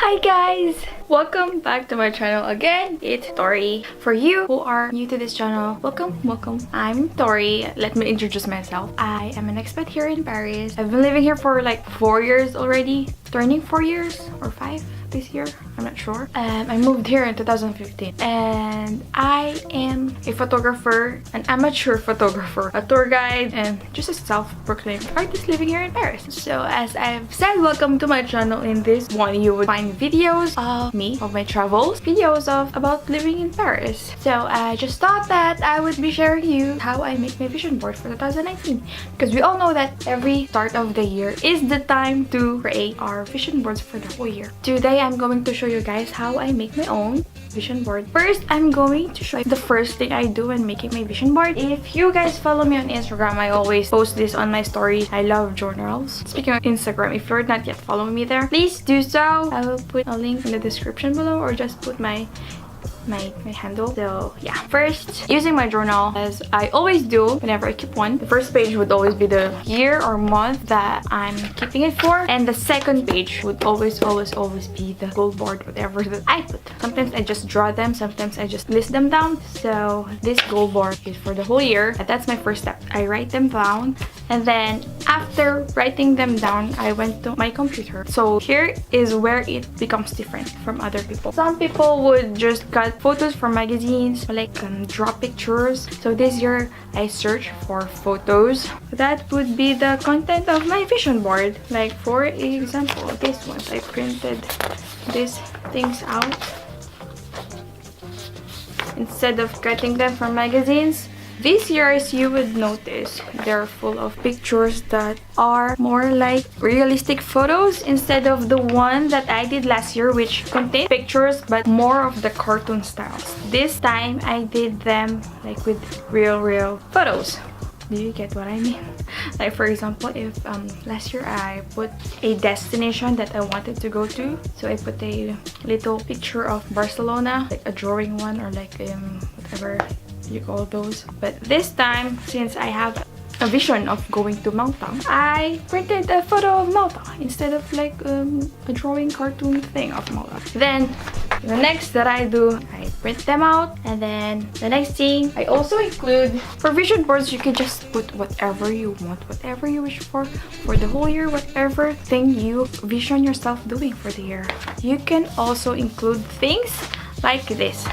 Hi guys! Welcome back to my channel again. It's Toree. For you who are new to this channel, welcome. I'm Toree. Let me introduce myself. I am an expat here in Paris. I've been living here for like 4 years already. Turning 4 years or 5 this year. I'm not sure. I moved here in 2015 and I am a photographer, an amateur photographer, a tour guide, and just a self-proclaimed artist living here in Paris. So as I've said, welcome to my channel. In this one you would find videos of me, of my travels, videos of about living in Paris. So I just thought that I would be sharing you how I make my vision board for 2019, because we all know that every start of the year is the time to create our vision boards for the whole year. Today I'm going to show you guys how I make my own vision board. First, I'm going to show you the first thing I do when making my vision board. If you guys follow me on Instagram, I always post this on my story. I love journals. Speaking of Instagram, if you're not yet following me there, please do so. I will put a link in the description below, or just put my handle. So yeah, first, using my journal as I always do whenever I keep one. The first page would always be the year or month that I'm keeping it for, and the second page would always be the goal board, whatever that I put. Sometimes I just draw them, sometimes I just list them down. So this goal board is for the whole year, and that's my first step. I write them down, and then after writing them down, I went to my computer. So here is where it becomes different from other people. Some people would just cut photos from magazines, like draw pictures. So this year I searched for photos that would be the content of my vision board. Like for example, this one, I printed these things out instead of cutting them from magazines. This year, as you would notice, they're full of pictures that are more like realistic photos instead of the one that I did last year, which contained pictures but more of the cartoon styles. This time I did them like with real photos. Do you get what I mean? Like for example, if last year I put a destination that I wanted to go to, so I put a little picture of Barcelona, like a drawing one, or like whatever you call those. But this time, since I have a vision of going to Malta, I printed a photo of Malta instead of like a drawing cartoon thing of Malta. Then the next that I do, I print them out, and then the next thing I also include, for vision boards you can just put whatever you want, whatever you wish for the whole year, whatever thing you vision yourself doing for the year. You can also include things like this.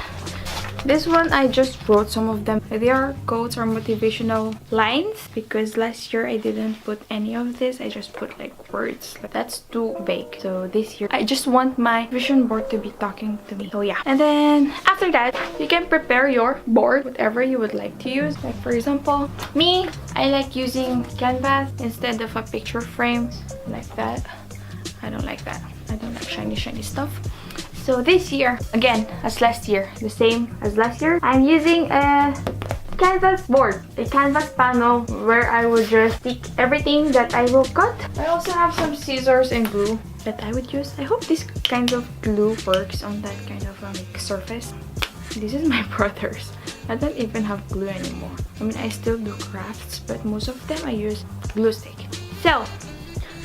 This one, I just wrote some of them. They are quotes or motivational lines, because last year I didn't put any of this. I just put like words. But that's too vague. So this year, I just want my vision board to be talking to me. So yeah. And then after that, you can prepare your board, whatever you would like to use. Like for example, me, I like using canvas instead of a picture frame like that. I don't like that. I don't like shiny stuff. So this year, again, as last year, the same as last year, I'm using a canvas board, a canvas panel where I will just stick everything that I will cut. I also have some scissors and glue that I would use. I hope this kind of glue works on that kind of surface. This is my brother's. I don't even have glue anymore. I mean, I still do crafts, but most of them I use glue stick. So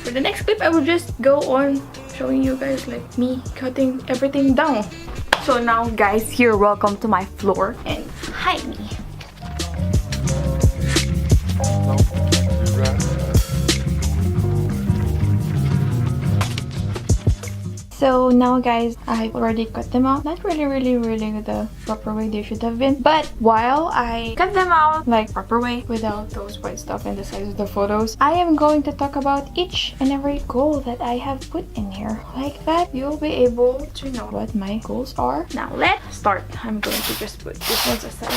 for the next clip, I will just go on showing you guys like me cutting everything down. So now guys, here, welcome to my floor, and hi me. So now guys, I've already cut them out. Not really the proper way they should have been. But while I cut them out like proper way, without those white stuff in the sides of the photos, I am going to talk about each and every goal that I have put in here. Like that, you'll be able to know what my goals are. Now let's start. I'm going to just put this ones aside.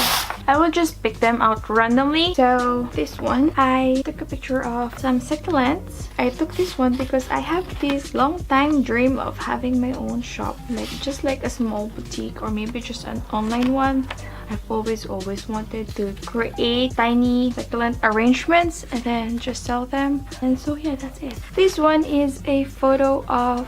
I will just pick them out randomly. So this one, I took a picture of some succulents. I took this one because I have this long time dream of having my own shop, like just like a small boutique, or maybe just an online one. I've always wanted to create tiny succulent arrangements and then just sell them. And so yeah, that's it. This one is a photo of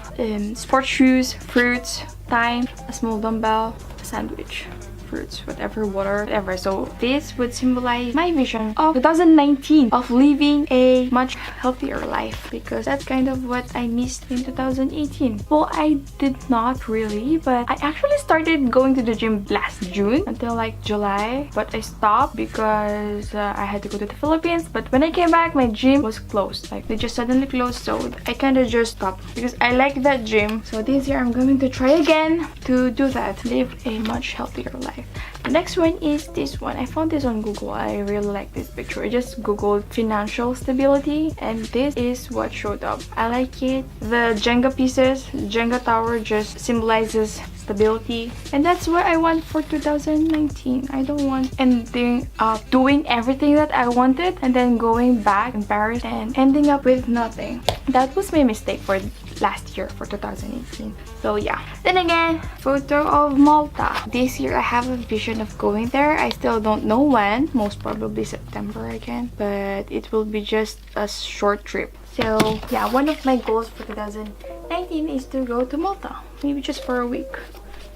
sports shoes, fruits, thyme, a small dumbbell, a sandwich. fruits, whatever, water, whatever. So this would symbolize my vision of 2019 of living a much healthier life, because that's kind of what I missed in 2018. Well, I did not really, but I actually started going to the gym last June until like July, but I stopped because I had to go to the Philippines. But when I came back, my gym was closed. Like, they just suddenly closed, so I kind of just stopped because I like that gym. So this year I'm going to try again to do that, live a much healthier life. The next one is this one. I found this on Google. I really like this picture. I just googled financial stability and this is what showed up. I like it. The Jenga pieces, Jenga tower, just symbolizes stability, and that's what I want for 2019. I don't want ending up doing everything that I wanted and then going back in Paris and ending up with nothing. That was my mistake for last year, for 2018. So yeah. Then again, photo of Malta. This year I have a vision of going there. I still don't know when, most probably September again, but it will be just a short trip. So yeah, one of my goals for 2019 is to go to Malta, maybe just for a week,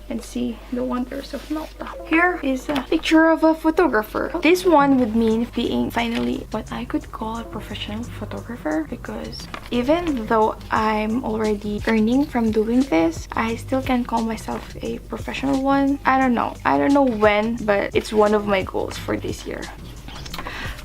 and see the wonders of Malta. Here is a picture of a photographer. This one would mean being finally what I could call a professional photographer, because even though I'm already earning from doing this, I still can't call myself a professional one. I don't know when, but it's one of my goals for this year.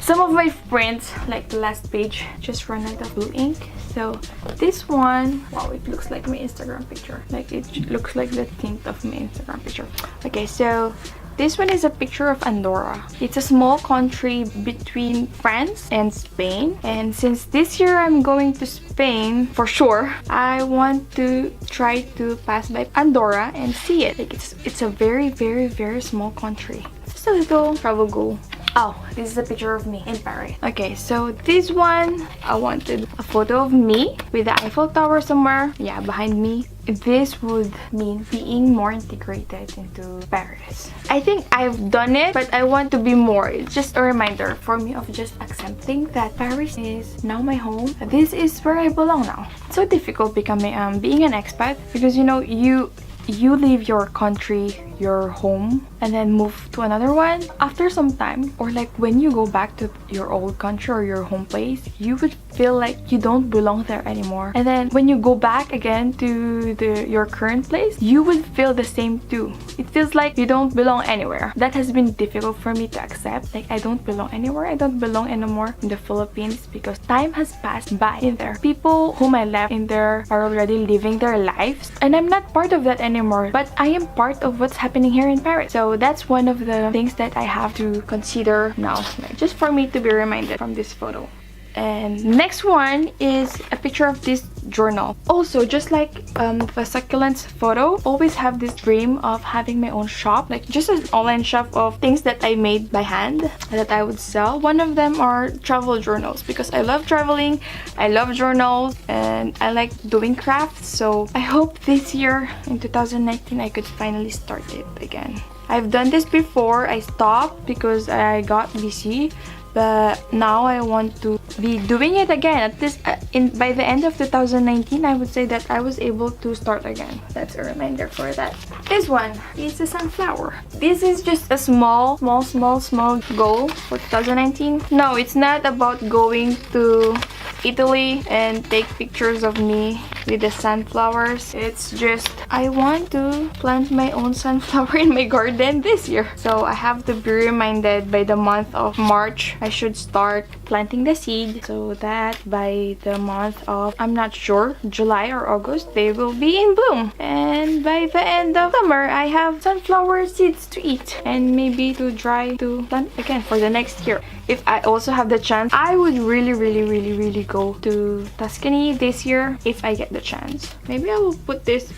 Some of my prints, like the last page, just ran out of blue ink. So this one, wow, it looks like my Instagram picture. Like, it looks like the tint of my Instagram picture. Okay, so this one is a picture of Andorra. It's a small country between France and Spain. And since this year I'm going to Spain for sure, I want to try to pass by Andorra and see it. Like, it's a very, very, very small country. Just a little travel goal. Oh, this is a picture of me in Paris. Okay, so this one, I wanted a photo of me with the Eiffel Tower somewhere, yeah, behind me. This would mean being more integrated into Paris. I think I've done it, but I want to be more. It's just a reminder for me of just accepting that Paris is now my home. This is where I belong now. It's so difficult becoming being an expat, because you know, you leave your country, your home, and then move to another one. After some time, or like when you go back to your old country or your home place, you would feel like you don't belong there anymore. And then when you go back again to your current place, you would feel the same too. It feels like you don't belong anywhere. That has been difficult for me to accept. Like, I don't belong anywhere. I don't belong anymore in the Philippines because time has passed by in there. People whom I left in there are already living their lives, and I'm not part of that anymore, but I am part of what's happening here in Paris. So that's one of the things that I have to consider now, like, just for me to be reminded from this photo. And next one is a picture of this journal. Also, just like the succulents photo, always have this dream of having my own shop, like just an online shop of things that I made by hand that I would sell. One of them are travel journals, because I love traveling, I love journals, and I like doing crafts. So I hope this year in 2019 I could finally start it again. I've done this before. I stopped because I got busy, but now I want to be doing it again. At this by the end of 2019, I would say that I was able to start again. That's a reminder for that. This one is a sunflower. This is just a small goal for 2019. No, it's not about going to Italy and take pictures of me with the sunflowers. It's just I want to plant my own sunflower in my garden this year. So I have to be reminded by the month of March I should start planting the seed, so that by the month of, I'm not sure, July or August, they will be in bloom. And by the end of summer, I have sunflower seeds to eat and maybe to dry to plant again for the next year. If I also have the chance, I would really go to Tuscany this year if I get the chance. Maybe I will put this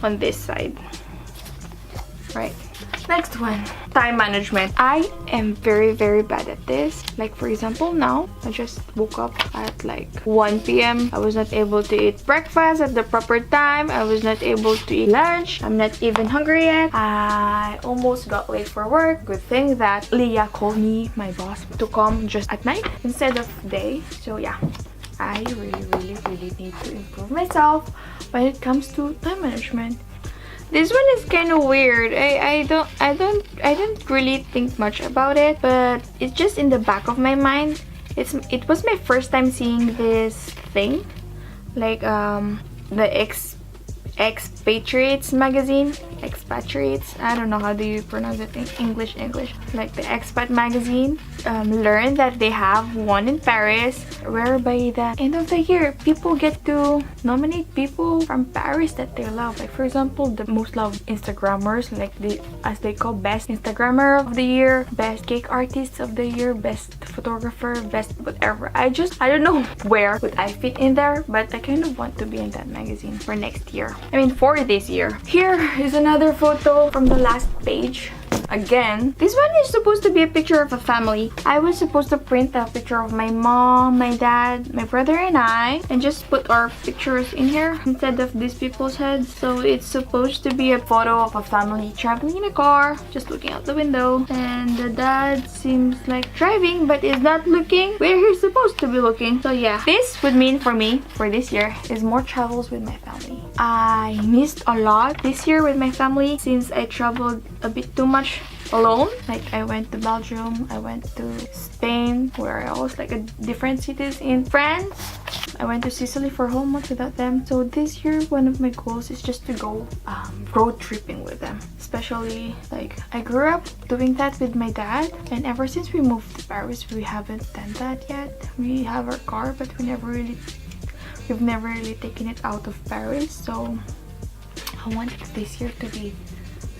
on this side. Right. Next one, time management. I am very bad at this. Like, for example, now I just woke up at like 1 p.m. I was not able to eat breakfast at the proper time. I was not able to eat lunch. I'm not even hungry yet. I almost got late for work. Good thing that Leah called me, my boss, to come just at night instead of day. So yeah, I really need to improve myself when it comes to time management. This one is kind of weird. I didn't really think much about it, but it's just in the back of my mind. It was my first time seeing this thing, like the Expatriates magazine. Expatriates, I don't know how do you pronounce it in English, like the Expat magazine. Learned that they have one in Paris, where by the end of the year people get to nominate people from Paris that they love. Like for example, the most loved Instagrammers, like as they call, best Instagrammer of the year, best cake artist of the year, best photographer, best whatever. I don't know where would I fit in there, but I kind of want to be in that magazine for next year. I mean for this year. Here is another photo from the last page. Again, this one is supposed to be a picture of a family. I was supposed to print a picture of my mom, my dad, my brother and I, and just put our pictures in here instead of these people's heads. So it's supposed to be a photo of a family traveling in a car, just looking out the window, and the dad seems like driving but is not looking where he's supposed to be looking. So yeah, this would mean for me for this year is more travels with my family. I missed a lot this year with my family since I traveled a bit too much alone. Like I went to Belgium, I went to Spain, where I was like different cities in France. I went to Sicily for a whole month without them. So this year one of my goals is just to go road tripping with them. Especially like I grew up doing that with my dad, and ever since we moved to Paris we haven't done that yet. We have our car but we've never really taken it out of Paris. So I want this year to be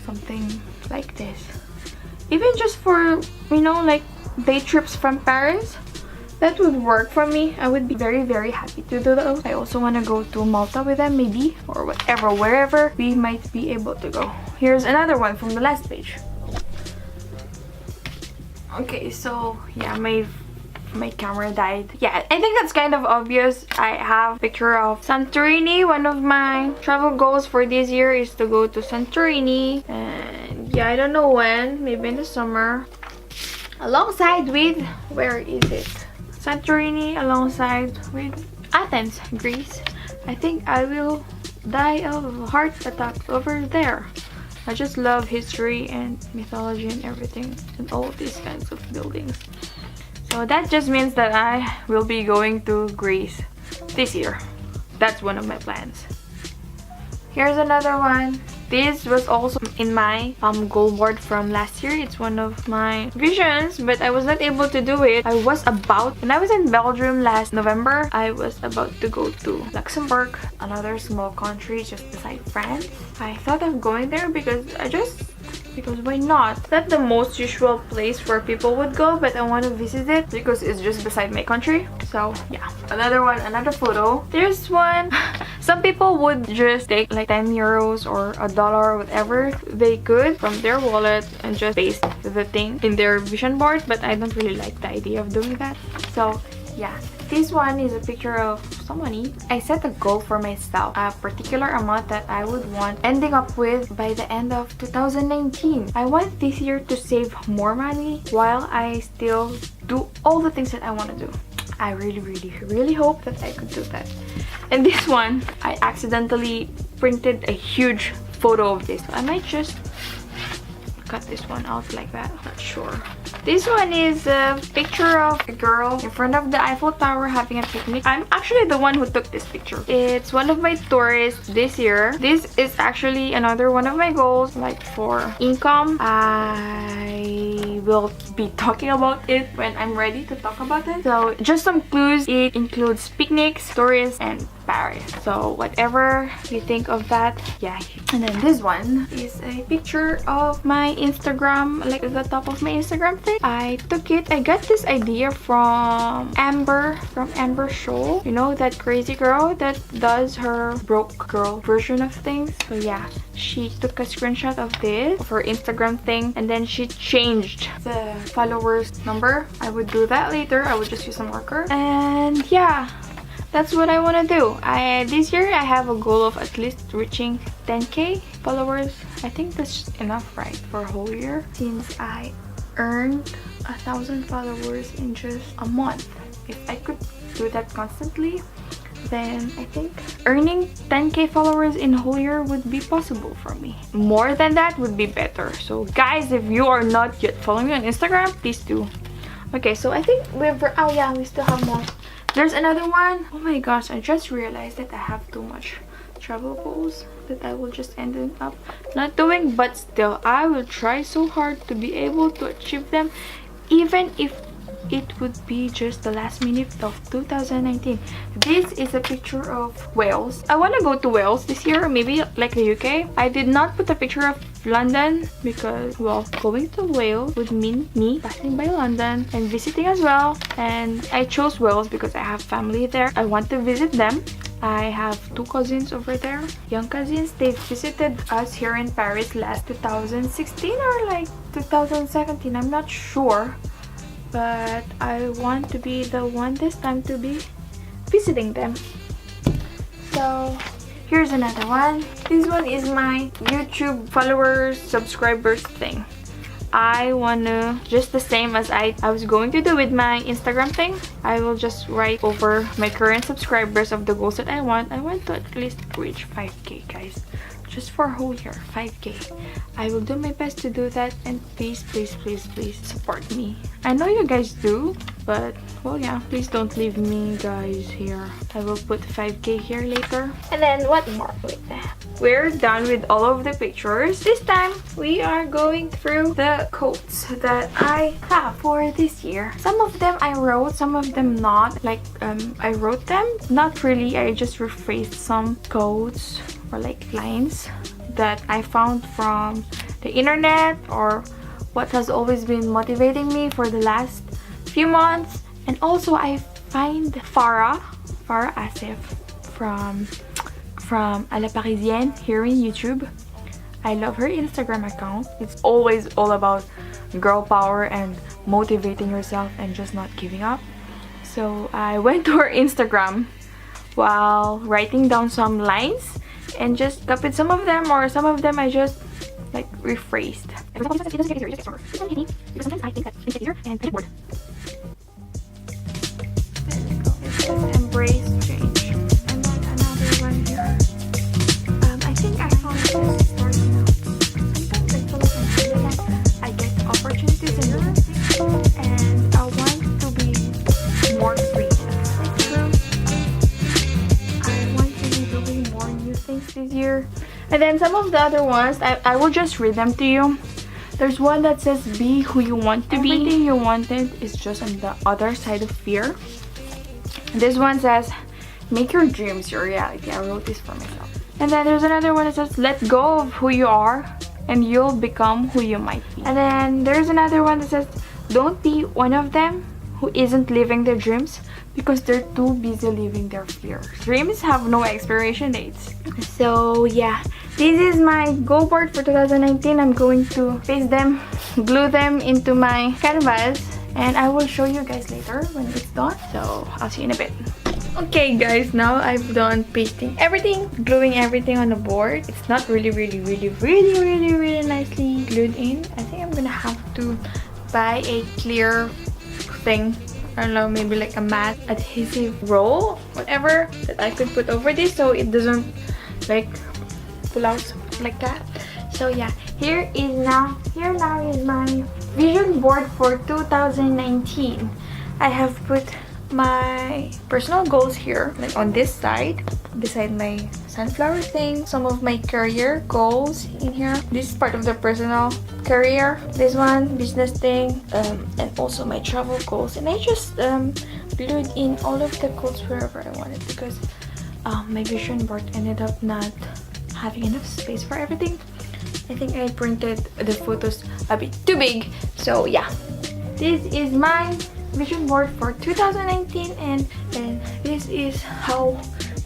something like this, even just for, you know, like day trips from Paris. That would work for me. I would be very, very happy to do those. I also want to go to Malta with them, maybe, or whatever, wherever we might be able to go. Here's another one from the last page. Okay, so yeah, my camera died. Yeah, I think that's kind of obvious. I have a picture of Santorini. One of my travel goals for this year is to go to Santorini, and yeah, I don't know when, maybe in the summer, alongside with, where is it? Santorini alongside with Athens, Greece. I think I will die of heart attack over there. I just love history and mythology and everything, and all these kinds of buildings. So that just means that I will be going to Greece this year. That's one of my plans. Here's another one. This was also in my goal board from last year. It's one of my visions, but I was not able to do it. When I was in Belgium last November, I was about to go to Luxembourg, another small country just beside France. I thought of going there because why not? It's not the most usual place where people would go, but I want to visit it because it's just beside my country. So yeah, another photo. There's one. Some people would just take like 10 euros or $1 or whatever they could from their wallet and just paste the thing in their vision board, but I don't really like the idea of doing that. So yeah, this one is a picture of some money. I set a goal for myself, a particular amount that I would want ending up with by the end of 2019. I want this year to save more money while I still do all the things that I want to do. I really hope that I could do that. And this one, I accidentally printed a huge photo of this. I might just cut this one out like that, not sure. This one is a picture of a girl in front of the Eiffel Tower having a picnic. I'm actually the one who took this picture. It's one of my tourists this year. This is actually another one of my goals, like for income. I will be talking about it when I'm ready to talk about it. So just some clues. It includes picnics, tourists, and Paris. So whatever you think of that, yeah. And then this one is a picture of my Instagram, like the top of my Instagram thing. I got this idea from Amber Show. You know, that crazy girl that does her broke girl version of things. So yeah, she took a screenshot of this, of her Instagram thing, and then she changed the followers number. I would do that later. I would just use a marker. And yeah, that's what I want to do. This year I have a goal of at least reaching 10k followers. I think that's enough, right, for a whole year, since I earned 1,000 followers in just a month. If I could do that constantly, then I think earning 10k followers in a whole year would be possible for me. More than that would be better. So guys, if you are not yet following me on Instagram, please do. Okay, so I think oh yeah, we still have more. There's another one. Oh my gosh, I just realized that I have too much travel goals that I will just end up not doing, but still I will try so hard to be able to achieve them, even if it would be just the last minute of 2019. This is a picture of Wales. I want to go to Wales this year, maybe like the UK. I did not put a picture of London because, well, going to Wales would mean me passing by London and visiting as well. And I chose Wales because I have family there. I want to visit them. I have 2 cousins over there, young cousins. They visited us here in Paris last 2016 or like 2017, I'm not sure. But I want to be the one this time to be visiting them. So here's another one. This one is my YouTube followers, subscribers thing. I wanna, just the same as I was going to do with my Instagram thing, I will just write over my current subscribers of the goals that I want. I want to at least reach 5k, guys. Just for a whole year, 5k. I will do my best to do that, and please, please, please, please support me. I know you guys do, but well, yeah, please don't leave me, guys, here. I will put 5k here later. And then what more with that? We're done with all of the pictures. This time we are going through the quotes that I have for this year. Some of them I wrote, some of them not. Like I wrote them, not really. I just rephrased some quotes or like lines that I found from the internet or what has always been motivating me for the last few months. And also I find Farah Asif from A La Parisienne here in YouTube. I love her Instagram account. It's always all about girl power and motivating yourself and just not giving up. So I went to her Instagram while writing down some lines and just copied some of them, or some of them I just like rephrased. It doesn't get easier, it just gets stronger. Because sometimes I think that things get easier and I get bored. Embrace change. And then another one here. I think I found this starting out. Sometimes I feel like I get opportunities in life and I want to be more free. That's true. I want to be doing more new things this year. And then some of the other ones, I will just read them to you. There's one that says, be who you want to be. Everything you wanted is just on the other side of fear. This one says, make your dreams your reality. I wrote this for myself. And then there's another one that says, let go of who you are and you'll become who you might be. And then there's another one that says, don't be one of them who isn't living their dreams because they're too busy living their fears. Dreams have no expiration dates. So yeah, this is my goal board for 2019. I'm going to paste them, glue them into my canvas, and I will show you guys later when it's done. So I'll see you in a bit. Okay guys, now I've done pasting everything, gluing everything on the board. It's not really nicely glued in. I think I'm gonna have to buy a clear thing. I don't know, maybe like a matte adhesive roll, whatever, that I could put over this so it doesn't like pull out like that. So yeah, here now is my vision board for 2019. I have put my personal goals here, like on this side, beside my sunflower thing. Some of my career goals in here. This is part of the personal career. This one, business thing, and also my travel goals. And I just glued in all of the goals wherever I wanted because my vision board ended up not having enough space for everything. I think I printed the photos a bit too big. So yeah, this is my vision board for 2019, and this is how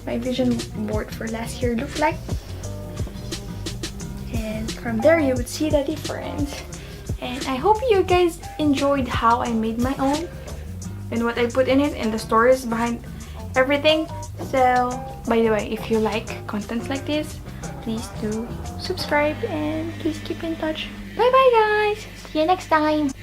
my vision board for last year looked like. And from there you would see the difference. And I hope you guys enjoyed how I made my own and what I put in it and the stories behind everything. So by the way, if you like contents like this, please do subscribe and please keep in touch. Bye bye guys, see you next time.